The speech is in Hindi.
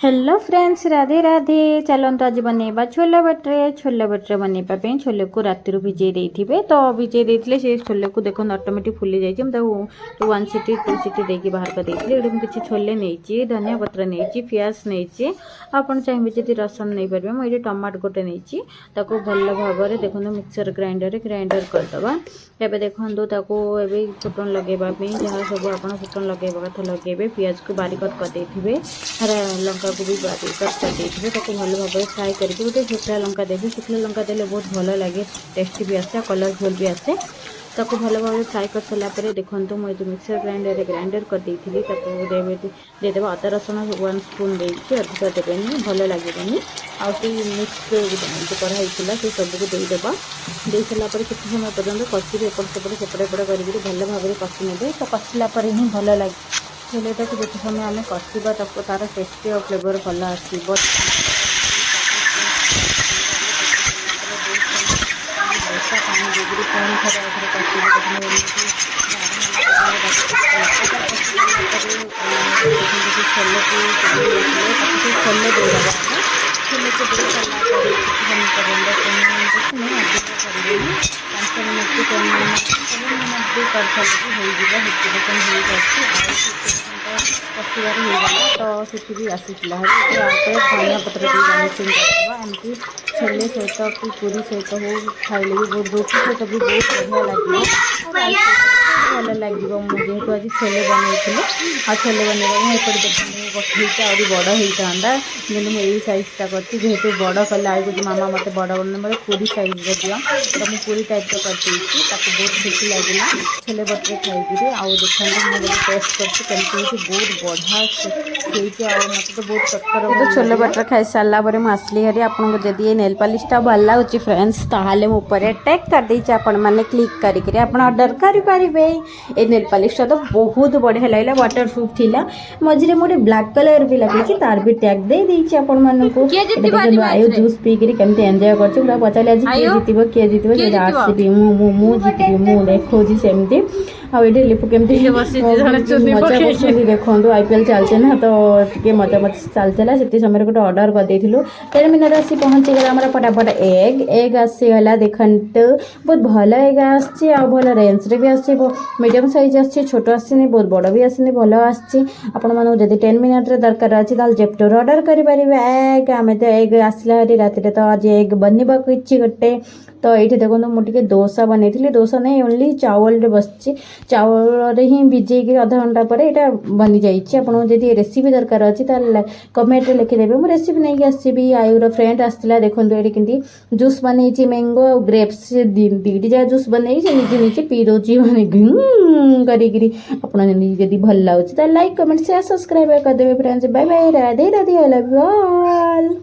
Hello friends, Radhe Radhe. चलते आज बनइबा छोले भटरे बनइबा छोले को राति भिजे देते तो भिजे देते से छोले को देखो ऑटोमेटिक फुली जाइए। 1 सीटी 2 सीटी देके बाहर कर देती। किसी छोले नहीं, धनिया पत्र नहीं, पियाज नहीं। आप चाहिए जब रसम नहीं पारे मुझे टमाटो गोटे नहीं भल भाव में देखो मिक्सर ग्राइंडर करदे। एवं देखो फुटन लगेवाई जहाँ सब आप फुटन लगेवा कथा लगे पियाज को बारीक करदे लंका को भी बारीक करदे भल भाव में फ्राए करके गोटे शुखला लंका देवी। शुखला लंका देले बहुत भल लगे, टेस्टी भी आसे, कलरफुल भी आसे। ताको भल भाव में फ्राए कर सारा देखो मुझे मिक्सर ग्राइंडर कर देदेव। अदा रसुण 1 स्पून देकी अधिक देवेनि, भल लगे आउट मिक्स कराई से सबको देदेव। दे सारापर किसी समय पर्यटन कषि एपट सेपटे करके भल भाव में कषि ने तो कषिला हिं भल लगे छोलेटा को जिते समय आम कषा तार टेस्टी और फ्लेवर भल आसो। पानी देकर पुणी थे छोले को छोले देगा छोले को दे सारा कषार हो तो भी आसीला धनिया पत्र एमती छोले सहित कि पूरी सहित हो खाइले भी बहुत रोटी सहित भी बहुत बढ़िया लगे भल लगे। जेहेतु आज छोले बनई आ छोले बनवा देखने पठे आहरी बड़ होता मुझे साइजटा करती जेहेतु बड़ कले आई मामा मत बड़ बड़ पूरी साइज दियो तो मुझे पूरी टाइप कर बहुत खुशी लगे छोले बटरे खाई आउ देखते मुझे टेस्ट करती बहुत बढ़िया मत तो बहुत सत्तर छोले बटर खाई सारा पर मुझे आसली हरी आपको जब ये नेल पॉलिशटा भल लगे फ्रेंड्स ताहले मो ऊपर टैग कर देछि आपण माने क्लिक करके आपण ऑर्डर करें। ये नेल पॉलिशटा तो बहुत बढ़िया लगे, वाटरप्रूफ थिला मझे मोटे ब्लैक कलर भी लगे तार भी टैग दे देछि आपण मानकु। आयु जूस पी करी केमते एंजॉय करछु पूरा पचाले आज किए जीतबो जे आरसीबी मु जीतबी मु देखौछि सेमती आ एटे लिपु केमती मजा देखो आईपीएल चलते ना तो टे मजा मजा चलता से समय गोटे ऑर्डर कर देथिलु 10 मिनट आसी पहुँची गला आमर फटाफट एग आसीगला देखते बहुत भल एग आसी भल रेंज रे भी आसी मीडियम साइज आसी छोट आसनी बहुत बड़ भी आसनी भल आसी। आपण मानक जब 10 मिनट दरकार अच्छी जेप्टोर ऑर्डर करेंगे एग आम तो एग आसला हरी राति तो आज एग बनवा इच्छी गोटे तो ये देखो मुझे दोसा बनई दोसा नहीं ओनली चावल बस चावल ही भिजे आधा घंटा पर यहाँ बनी जाइए। आपको जब रेसिपी दरकार अच्छी कमेंट लिखिदेवे मुझे रेसिपी नहीं आसबि। आयुर फ्रेंड आसला देखो ये कि जूस बनई मैंगो और ग्रेप्स दीटी जा जूस बनई निजे निजे पी दौर मैंने करी भल लगे तो लाइक कमेंट शेयर सब्सक्राइब करदे friends. Bye bye, Radhe Radhe, I love you all.